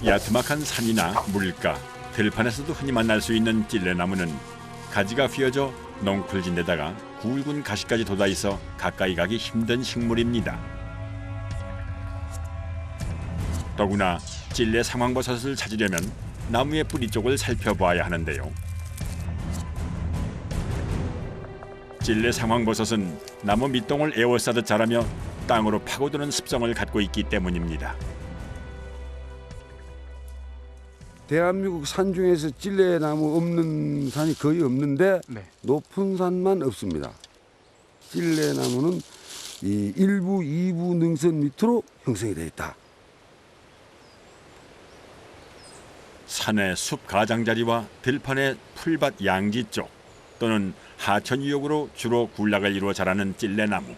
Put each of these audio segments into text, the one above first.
야트막한 산이나 물가, 들판에서도 흔히 만날 수 있는 찔레나무는 가지가 휘어져 넝쿨진 데다가 굵은 가시까지 돋아있어 가까이 가기 힘든 식물입니다. 더구나 찔레 상황버섯을 찾으려면 나무의 뿌리 쪽을 살펴봐야 하는데요. 찔레 상황버섯은 나무 밑동을 에워싸듯 자라며 땅으로 파고드는 습성을 갖고 있기 때문입니다. 대한민국 산 중에서 찔레나무 없는 산이 거의 없는데 네. 높은 산만 없습니다. 찔레나무는 이 1부, 2부 능선 밑으로 형성이 되어 있다. 산의 숲 가장자리와 들판의 풀밭 양지 쪽 또는 하천 유역으로 주로 군락을 이루어 자라는 찔레나무.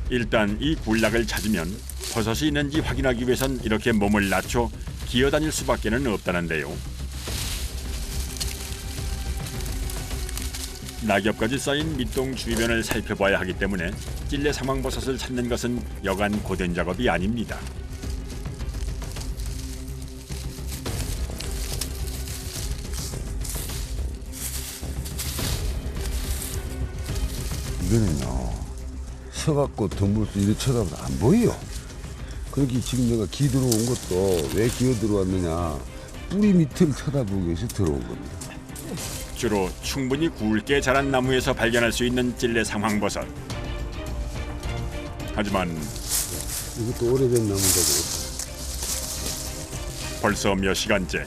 일단 이 군락을 찾으면 버섯이 있는지 확인하기 위해선 이렇게 몸을 낮춰 기어다닐 수밖에는 없다는데요. 낙엽까지 쌓인 밑동 주변을 살펴봐야 하기 때문에 찔레 상황버섯을 찾는 것은 여간 고된 작업이 아닙니다. 이거는요, 서갖고 덤불수 이렇게 쳐다보면 안 보여. 그렇게 지금 내가 기 들어온 것도 왜 기어 들어왔느냐, 뿌리 밑을 쳐다보기 위해서 들어온 겁니다. 주로 충분히 굵게 자란 나무에서 발견할 수 있는 찔레 상황버섯. 하지만 이것도 오래된 나무인데 벌써 몇 시간째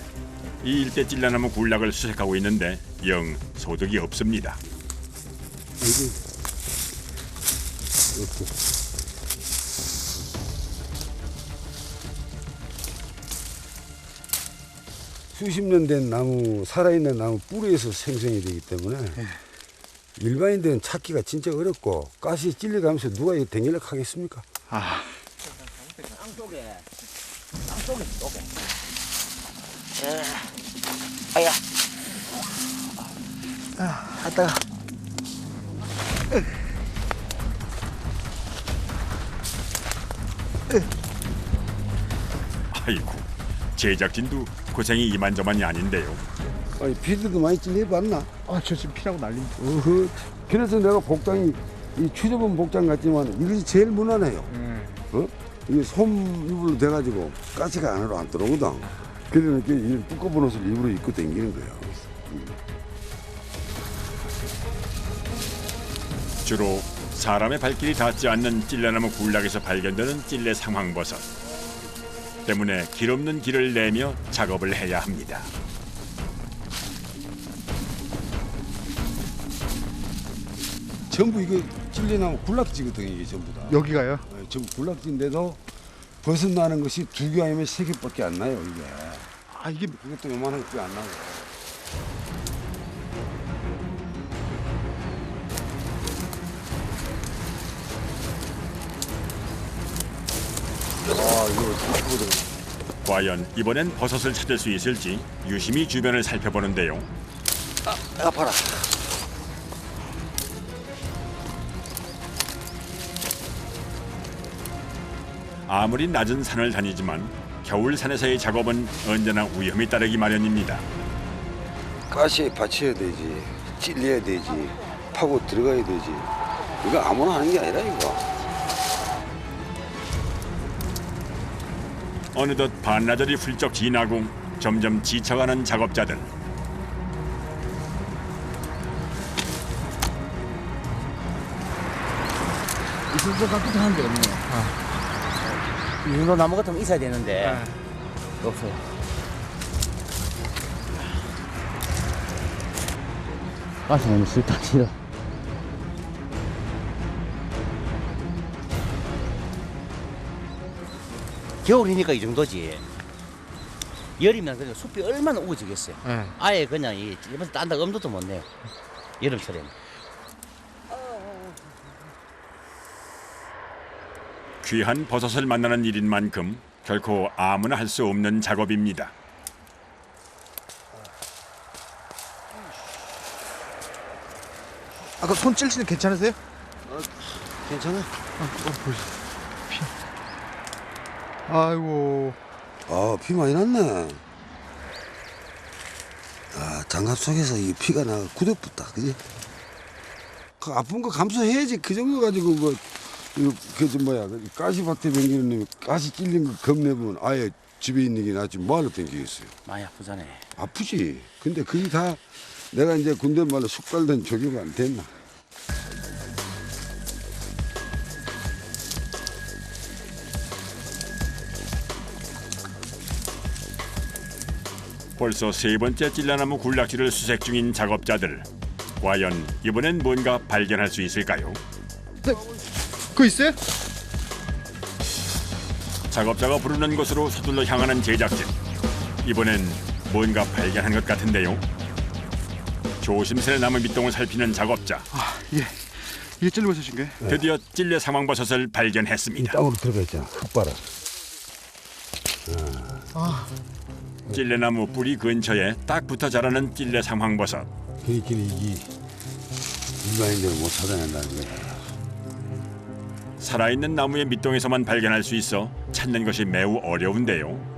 이 일대 찔레나무 군락을 수색하고 있는데 영 소득이 없습니다. 이게 이렇게 수십 년 된 나무, 살아있는 나무 뿌리에서 생성이 되기 때문에 일반인들은 찾기가 진짜 어렵고 가시에 찔려가면서 누가 이거 댕기려고 하겠습니까? 아, 땅속에 쪽에. 아야. 갔다가. 아이고, 제작진도 고생이 이만저만이 아닌데요. 아니, 피디도 많이 찔려봤나? 저 지금 피라고 난립니다. 어허. 그래서 내가 복장이 이 취조본 복장 같지만 이것이 제일 무난해요. 어? 이게 솜이불로 돼가지고 가시가 안으로 안 들어오거든. 그래서 이렇게 두꺼운 옷을 일부러 입고 다니는 거예요. 주로 사람의 발길이 닿지 않는 찔레나무 군락에서 발견되는 찔레 상황버섯. 때문에 길 없는 길을 내며 작업을 해야 합니다. 전부 이거 찔레나무 군락지거든요. 이게 전부 다. 여기가요? 전부 군락지인데도 벗어나는 것이 2개 아니면 3개밖에 안 나요. 이게. 아, 이게 이것도 요만한 게 안 나고. 과연 이번엔 버섯을 찾을 수 있을지 유심히 주변을 살펴보는데요. 아파라. 아무리 낮은 산을 다니지만 겨울 산에서의 작업은 언제나 위험이 따르기 마련입니다. 가시에 받쳐야 되지. 찔려야 되지. 파고 들어가야 되지. 이거 아무나 하는 게 아니라 이거. 어느덧 반나절이 훌쩍 지나고 점점 지쳐가는 작업자들. 있을 것 같기도 한데 없네요. 이 정도 나무 같은 거 있어야 되는데 없어요. 가시 너무 싫다 싫어. 겨울이니까 이 정도지. 여름이면 그냥 숲이 얼마나 우거지겠어요. 네. 아예 그냥 이 일반 딴다 엄두도 못 내요. 여름철에는. 귀한 버섯을 만나는 일인 만큼 결코 아무나 할 수 없는 작업입니다. 아까 손 찔리는 데 괜찮으세요? 괜찮아? 보시. 아이고. 아, 피 많이 났네. 아, 장갑 속에서 이 피가 나 구둣 붙다, 그지? 그 아픈 거 감수해야지. 그 정도 가지고 그저 뭐야, 가시밭에 댕기는 놈이 가시 찔린 거 겁내보면 아예 집에 있는 게 낫지 뭐하러 댕기겠어요. 많이 아프잖아요. 아프지. 근데 그게 다 내가 이제 군대 말로 숙달된 조교가 안 됐나. 벌써 세 번째 찔레나무 군락지를 수색 중인 작업자들. 과연 이번엔 뭔가 발견할 수 있을까요? 그거 있어요? 작업자가 부르는 곳으로 서둘러 향하는 제작진. 이번엔 뭔가 발견한 것 같은데요. 조심스레 나무 밑동을 살피는 작업자. 아, 이게 찔러보셨신 거예요? 드디어 찔레 상황버섯을 발견했습니다. 땅으로 들어가 있잖아. 흙바라. 찔레나무 뿌리 근처에 딱 붙어 자라는 찔레 상황버섯. 그렇기는 이게 일반인들은 못 찾아낸다는 거야. 살아있는 나무의 밑동에서만 발견할 수 있어 찾는 것이 매우 어려운데요.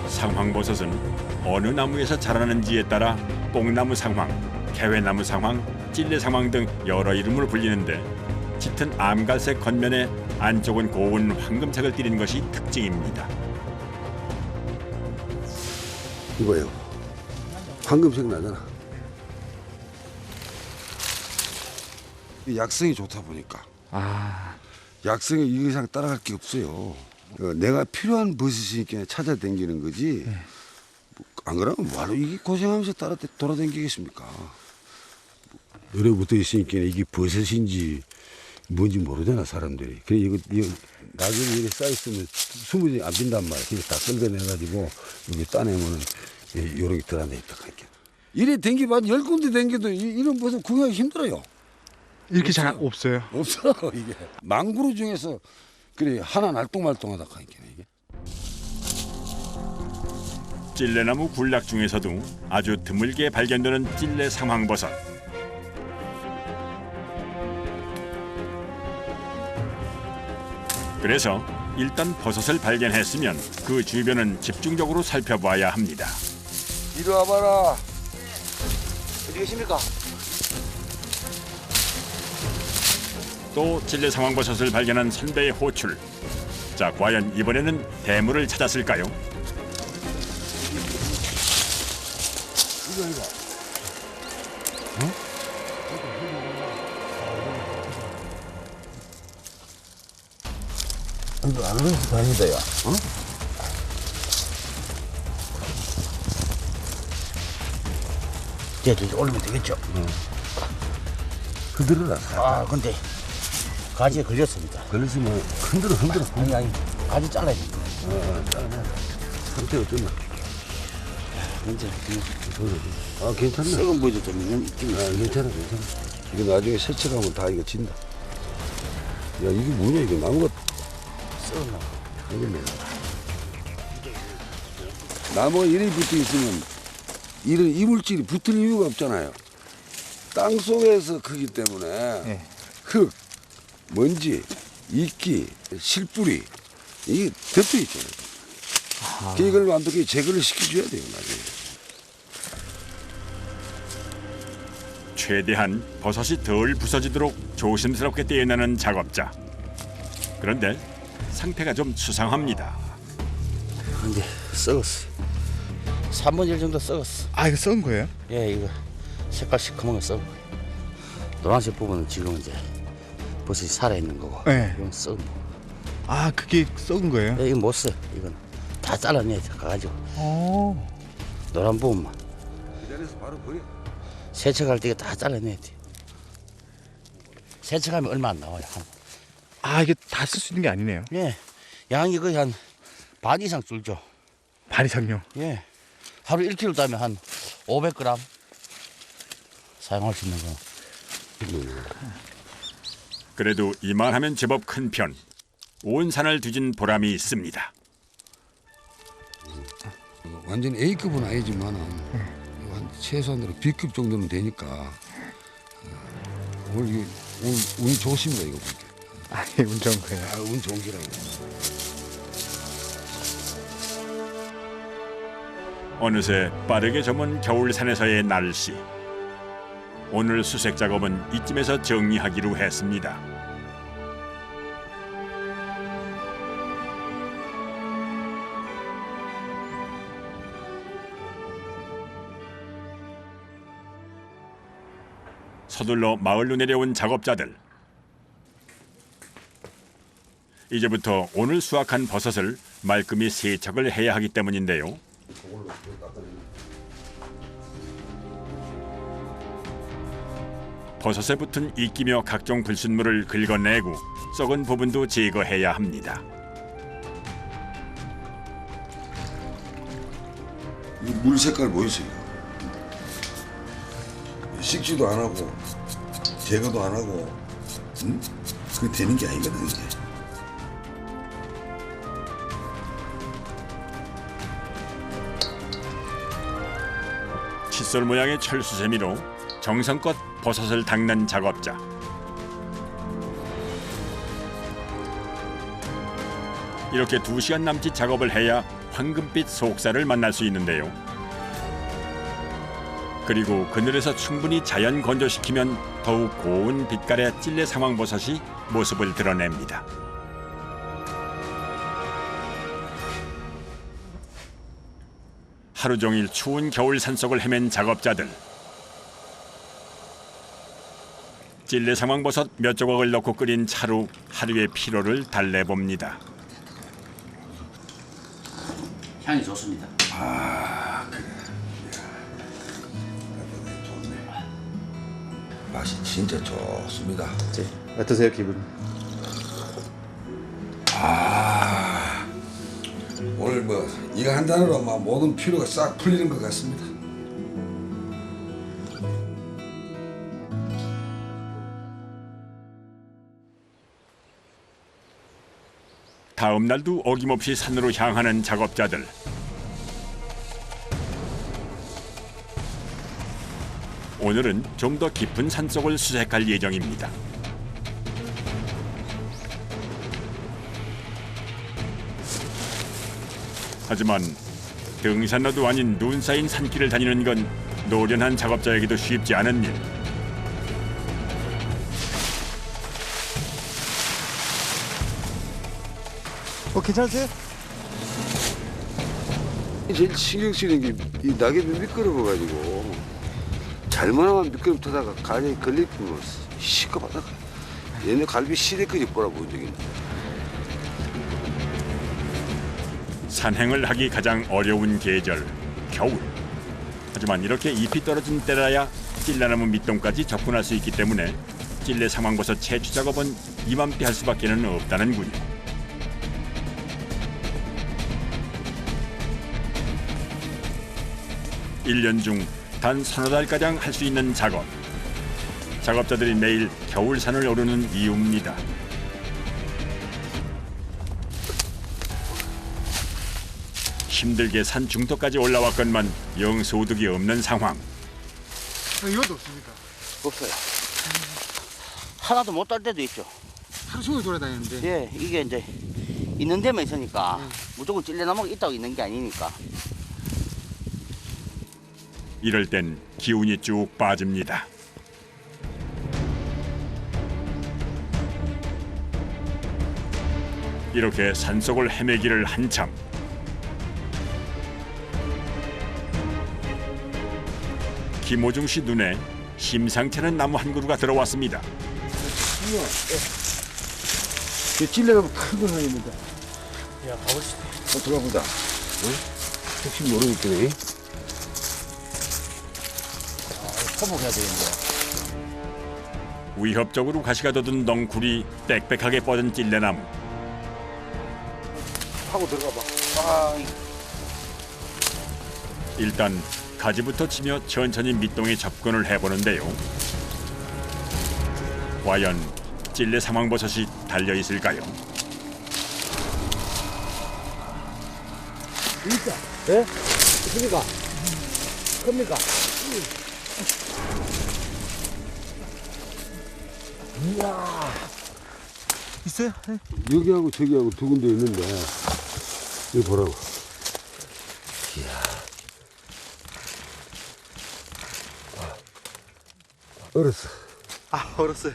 상황버섯은 어느 나무에서 자라는지에 따라 뽕나무 상황, 개회나무 상황, 찔레 상황 등 여러 이름으로 불리는데 짙은 암갈색 겉면에 안쪽은 고운 황금색을 띠는 것이 특징입니다. 이거요. 황금색 나잖아. 이 약성이 좋다 보니까. 약성이 이 이상 따라갈 게 없어요. 내가 필요한 버섯이니까 찾아다니는 거지. 안 그러면 바로 이게 고생하면서 돌아다니겠습니까? 열애부터 있으니까 이게 버섯인지 뭔지 모르잖아, 사람들이. 그래 이거 나중에 이렇게 쌓였으면 수분이 안 빈단 말이야. 그래서 다 긁어내가지고 여기 따내면은 요렇게 들어내 있다. 그러니까. 이래 댕기봐도 10군데 댕겨도 이런 버섯 구하기 힘들어요. 이렇게 잘 없어요. 없어, 이게. 망구루 중에서 그래 하나 날똥말똥하다 하니까 이게. 찔레나무 군락 중에서도 아주 드물게 발견되는 찔레 상황버섯. 그래서 일단 버섯을 발견했으면 그 주변은 집중적으로 살펴봐야 합니다. 이리 와봐라. 어디 계십니까? 또 찔레 상황버섯을 발견한 선배의 호출. 자, 과연 이번에는 대물을 찾았을까요? 이거. 이거 안 그래서 다행이다, 야. 이제 올리면 되겠죠? 흔들어라. 아, 근데 가지에 걸렸습니다. 걸렸으면 흔들어. 아니, 가지 잘라야 됩니다. 상태 어쩌나? 이제 아, 괜찮네. 썩은 부위도 좀 있는 있긴 아, 괜찮아. 이거 나중에 세척하면 다 이거 진다. 야, 이게 뭐냐, 이거 나무가. 썩은 나. 이거네. 나무가 이래 붙어 있으면 이런 이물질이 붙을 이유가 없잖아요. 땅 속에서 크기 때문에 흙, 먼지, 이끼, 실뿌리 이게 덮여 있잖아요. 이걸 완벽히 제거를 시켜줘야 돼요, 나중에. 최대한 버섯이 덜 부서지도록 조심스럽게 떼어내는 작업자. 그런데 상태가 좀 수상합니다. 근데 썩었어. 3분의 1 정도 썩었어. 아, 이거 썩은 거예요? 예, 이거 색깔 시커먼 거 썩은 거예요. 노란색 부분은 지금 이제 버섯이 살아있는 거고. 네. 이건 썩은 거. 아, 그게 썩은 거예요? 이건 못 써. 이건 다 잘라내야 돼. 가가지고. 노란 부분만. 그 자리에서 바로 버려. 세척할 때 다 잘라내야 돼. 세척하면 얼마 안 나와요. 아, 이게 다 쓸 수 있는 게 아니네요. 예, 양이 거의 한 반 이상 줄죠. 반 이상요. 예, 하루 1kg 따면 한 500g 사용할 수 있는 거. 그래도 이만하면 제법 큰 편. 온 산을 뒤진 보람이 있습니다. 완전 A급은 아니지만은 이거 한 최소한으로 B급 정도는 되니까 오늘 이게 운 좋습니다 이거 보니까. 아, 예, 운 좋은 거예요. 아, 운 좋은 기라고. 어느새 빠르게 저문 겨울산에서의 날씨. 오늘 수색 작업은 이쯤에서 정리하기로 했습니다. 서둘러 마을로 내려온 작업자들. 이제부터 오늘 수확한 버섯을 말끔히 세척을 해야 하기 때문인데요. 버섯에 붙은 이끼며 각종 불순물을 긁어내고 썩은 부분도 제거해야 합니다. 이 물 색깔 보이세요? 씻지도 안 하고 제거도 안 하고, 응? 그게 되는 게 아니거든 이게. 칫솔 모양의 철수세미로 정성껏 버섯을 닦는 작업자. 이렇게 2시간 남짓 작업을 해야 황금빛 속살을 만날 수 있는데요. 그리고 그늘에서 충분히 자연 건조시키면 더욱 고운 빛깔의 찔레 상황버섯이 모습을 드러냅니다. 하루 종일 추운 겨울 산속을 헤맨 작업자들. 찔레 상황버섯 몇 조각을 넣고 끓인 차로 하루의 피로를 달래봅니다. 향이 좋습니다. 아 그래. 좋네. 맛이 진짜 좋습니다. 네. 어떠세요, 기분? 아 오늘 뭐 이거 한 잔으로 막 모든 피로가 싹 풀리는 것 같습니다. 다음 날도 어김없이 산으로 향하는 작업자들. 오늘은 좀 더 깊은 산속을 수색할 예정입니다. 하지만 등산로도 아닌 눈 쌓인 산길을 다니는 건 노련한 작업자에게도 쉽지 않은 일. 괜찮으세요? 제일 신경 쓰이는 게 이 낙엽이 미끄러워가지고 잘못하면 미끄럼 타다가 가지에 걸리면 시커하다가 얘네 갈비 시대까지 보라본 적이 있네. 산행을 하기 가장 어려운 계절, 겨울. 하지만 이렇게 잎이 떨어진 때라야 찔레나무 밑동까지 접근할 수 있기 때문에 찔레 상황버섯 채취 작업은 이맘때 할 수밖에는 없다는군요. 1년 중 단 서너 달가량 할 수 있는 작업. 작업자들이 매일 겨울산을 오르는 이유입니다. 힘들게 산 중턱까지 올라왔건만 영 소득이 없는 상황. 이것도 없습니까? 없어요. 하나도 못 딸 때도 있죠. 하루 종일 돌아다니는데. 예, 이게 이제 있는 데만 있으니까 무조건 찔레나무가 있다고 있는 게 아니니까. 이럴 땐 기운이 쭉 빠집니다. 이렇게 산속을 헤매기를 한참. 김호중 씨 눈에 심상찮은 나무 한 그루가 들어왔습니다. 이 찔레가 큰 거 아닙니다. 야, 가보시죠. 들어가보자. 응? 혹시 모르겠네. 토목해야 되겠는데. 위협적으로 가시가 돋은 넝쿨이 빽빽하게 뻗은 찔레나무. 하고 들어가봐. 일단 가지부터 치며 천천히 밑동에 접근을 해보는데요. 과연 찔레 상황버섯이 달려있을까요? 있다. 예? 큽니까? 큽니까? 이야. 있어요? 네. 여기하고 저기하고 두 군데 있는데 여기 보라고. 얼었어. 아, 얼었어요.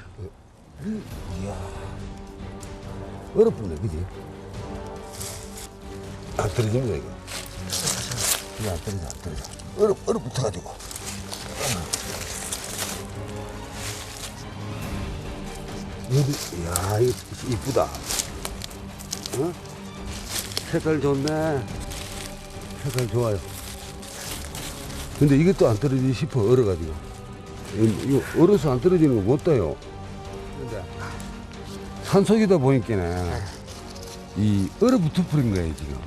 얼어붙네, 그지? 안 떨어집니다, 이거. 이거 안 떨어져, 안 떨어져. 얼어붙어가지고. 이야, 이거 이쁘다. 어? 색깔 좋네. 색깔 좋아요. 근데 이것도 안 떨어지지 싶어, 얼어가지고. 이거 얼어서 안 떨어지는 거 못 따요. 근데 산속이다 보니까는 이 얼어붙어 버린 거예요, 지금.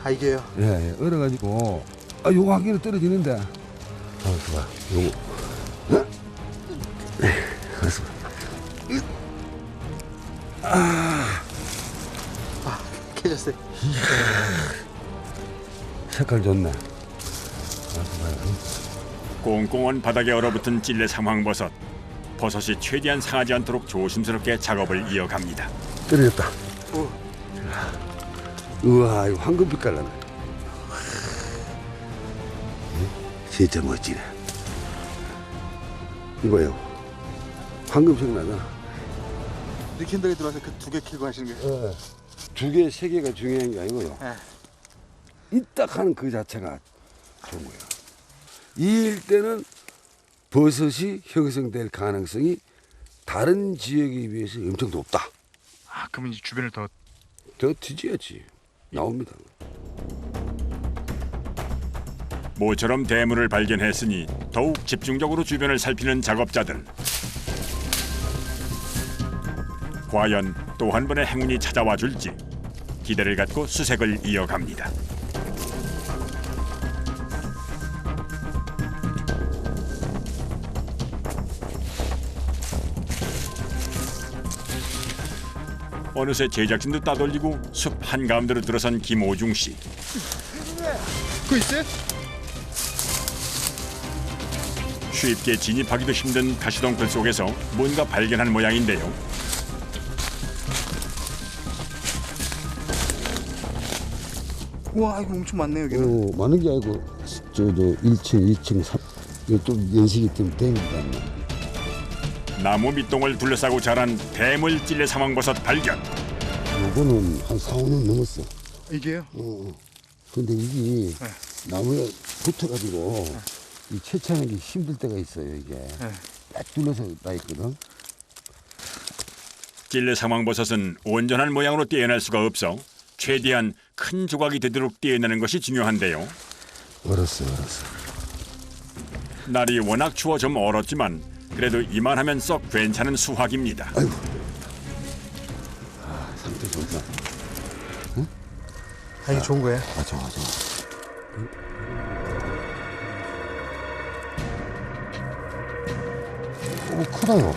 아, 이게요? 예, 예, 얼어가지고. 아, 요거 한 개는 떨어지는데. 아, 좋아. 요거. 알았어. 깨졌어요. 색깔 좋네. 꽁꽁한 바닥에 얼어붙은 찔레 상황버섯. 버섯이 최대한 상하지 않도록 조심스럽게 작업을 이어갑니다. 떨어졌다. 오. 우와, 이거 황금빛깔 나네. 진짜 멋지네. 이거요. 황금색 나잖아. 이렇게 힘들게 들어와서 그 두 개 키고 하시는 거예요? 예. 두 개, 세 개가 중요한 게 아니고요. 예. 이딱 하는 그 자체가 좋은 거예요. 이 일대는 버섯이 형성될 가능성이 다른 지역에 비해서 엄청 높다. 아, 그러면 이제 주변을 더 뒤져야지. 나옵니다. 모처럼 대물을 발견했으니 더욱 집중적으로 주변을 살피는 작업자들. 과연 또 한 번의 행운이 찾아와 줄지 기대를 갖고 수색을 이어갑니다. 어느새 제작진도 따돌리고 숲 한가운데로 들어선 김오중 씨. 그거 있어요? 쉽게 진입하기도 힘든 가시덩굴 속에서 뭔가 발견한 모양인데요. 우와, 이거 엄청 많네요, 여기는. 많은 게 아니고 저 1층, 2층, 3 이거 좀 연식이 좀 됩니다. 나무 밑동을 둘러싸고 자란 대물 찔레 상황버섯 발견. 요거는 한 4, 5년 넘었어. 이게요? 근데 이게 나무에 붙어가지고 이 채취하는 게 힘들 때가 있어요, 이게. 딱 둘러서 나 있거든. 찔레 상황버섯은 온전한 모양으로 떼어낼 수가 없어 최대한 큰 조각이 되도록 떼어내는 것이 중요한데요. 얼었어. 날이 워낙 추워 좀 얼었지만 그래도 이만하면 썩 괜찮은 수확입니다. 아이고. 상태 좋다. 아, 이게 좋은 거예요? 아, 좋아. 오, 크다요.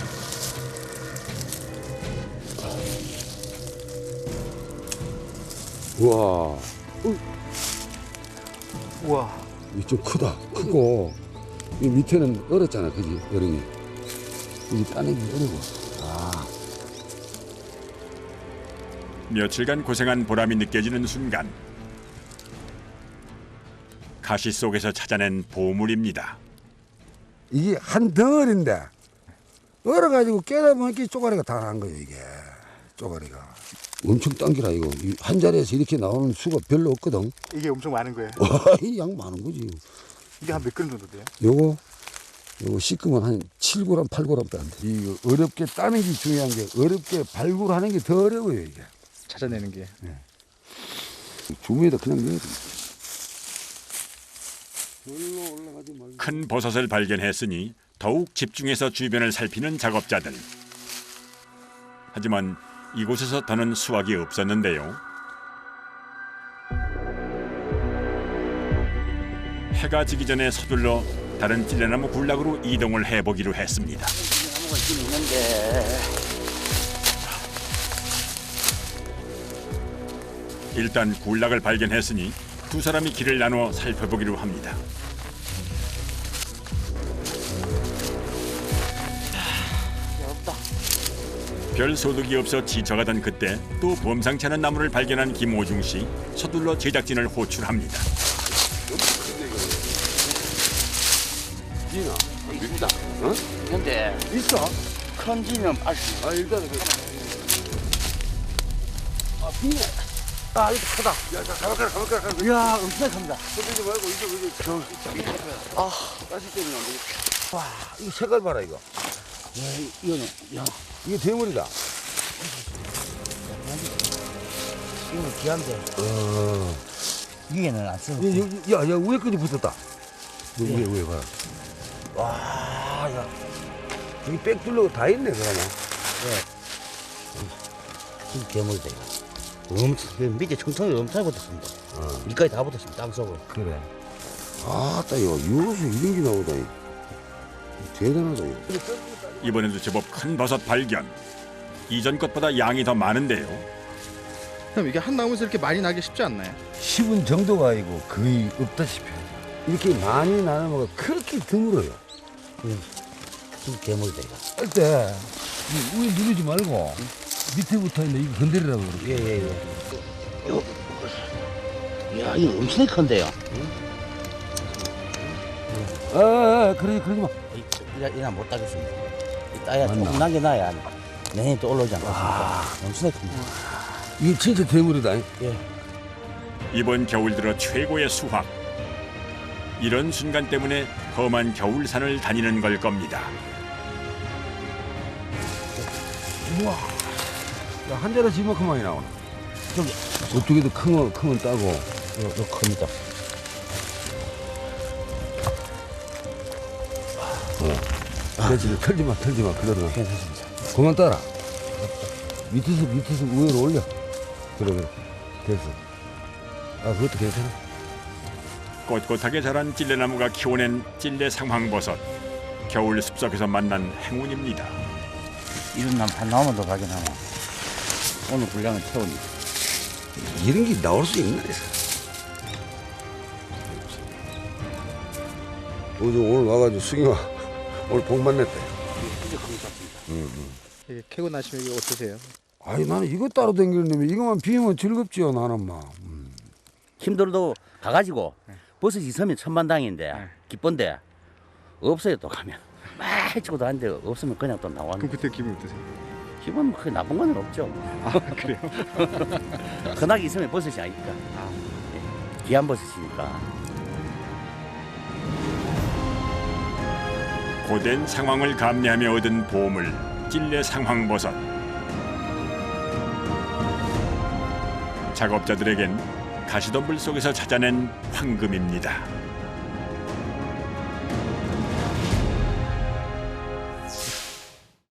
우와. 우와. 이 좀 크다. 크고. 이 밑에는 얼었잖아, 그지? 여름이. 이게 따내기 어려워. 며칠간 고생한 보람이 느껴지는 순간 가시 속에서 찾아낸 보물입니다. 이게 한 덩어리인데, 얼어가지고 깨다 보니까 쪼가리가 다 난 거예요, 이게. 쪼가리가. 엄청 당기라, 이거. 한 자리에서 이렇게 나오는 수가 별로 없거든. 이게 엄청 많은 거예요? 이 양 많은 거지. 이게 한 몇 그램 정도 돼요? 요거 씻으면 한 7g, 8g 안 돼. 이거 어렵게 따는 게 중요한 게 어렵게 발굴하는 게 더 어려워요, 이게. 찾아내는 게. 주머니에다 그냥 넣어야 돼. 절로 올라가지 말고. 큰 버섯을 발견했으니 더욱 집중해서 주변을 살피는 작업자들. 하지만 이곳에서 더는 수확이 없었는데요. 해가 지기 전에 서둘러 다른 찔레나무 군락으로 이동을 해보기로 했습니다. 나무가 있긴 있는데. 일단 군락을 발견했으니 두 사람이 길을 나누어 살펴보기로 합니다. 별 소득이 없어 지쳐가던 그때 또 범상치 않은 나무를 발견한 김오중 씨, 서둘러 제작진을 호출합니다. 지인아, 밉니다. 어? 근데 있어? 큰 지면 알수 있어. 아, 일단은 그. 비네. 아, 이거 크다. 야, 가볼까. 이야, 엄청 큽니다. 흔들지 말고 이거 저. 아, 가시 때문에 안 되겠다. 와, 이거 색깔 봐라 이거. 야, 이거는, 야, 이게 대물이다. 이거 귀한데. 위에는 안 쓰고. 야, 위에까지 붙었다. 위에 봐라. 와, 야, 여기 빽 뚫려고 다 있네 그러면. 진짜 괴물이다, 이거. 엄청, 밑에 청청이 엄청 붙었습니다. 밑까지 다 붙었습니다, 땅속으로. 그래. 아따 이거 이것이 이런 게 나오다. 대단하다 이거. 이번에도 제법 큰 버섯 발견. 이전 것보다 양이 더 많은데요. 형 이게 한 나무에서 이렇게 많이 나기 쉽지 않나요? 10은 정도가 아니고 거의 없다시피 하죠. 이렇게 많이 나는 거가 그렇게 드물어요. 진짜 괴물이다, 이거. 할 때 위에 누르지 말고 밑에 붙어 있는 이거 건드리라고 그러고. 예. 이거, 야, 이거 엄청 큰데요. 그러지 마. 이나 못 따겠습니다. 따야 맞나? 조금 남겨놔야 내년에 또 올라오지 않겠습니까? 엄청 큽니다. 이게 진짜 대물이다. 예. 이번 겨울 들어 최고의 수확. 이런 순간 때문에 험한 겨울산을 다니는 걸 겁니다. 우와. 야, 한 자리씩 이만큼 많이 나오네. 저기, 저쪽에도 큰 건 따고. 이거 큽니다. 그렇지, 털지 마. 그대로 놔. 괜찮습니다. 그만 따라. 밑에서 위로 올려. 그래. 됐어. 아, 그것도 괜찮아. 꼿꼿하게 자란 찔레나무가 키워낸 찔레 상황버섯. 겨울 습속에서 만난 행운입니다. 이런 한 나무만 더 가긴 하나. 오늘 분량은 채웁니다. 이런 게 나올 수 있나? 오늘 와가지고 승희가 오늘 복만 냈대. 이게 캐고 나시면 이게 어떠세요? 아니 나는 이거 따로 댕기는데 이거만 비우면 즐겁지요 나는 막. 힘들어도 가가지고 버섯이 있으면 천만당인데 기쁜데 없어요 또 가면 막 해치고도 하는데 없으면 그냥 또 나왔는데 그럼 그때 기분 어떠세요? 기분 크게 나쁜 건 없죠. 아 그래요? 근학이 있으면 버섯이 아니니까 예. 귀한 버섯이니까. 고된 상황을 감내하며 얻은 보물 찔레 상황버섯. 작업자들에겐 가시덤불 속에서 찾아낸 황금입니다.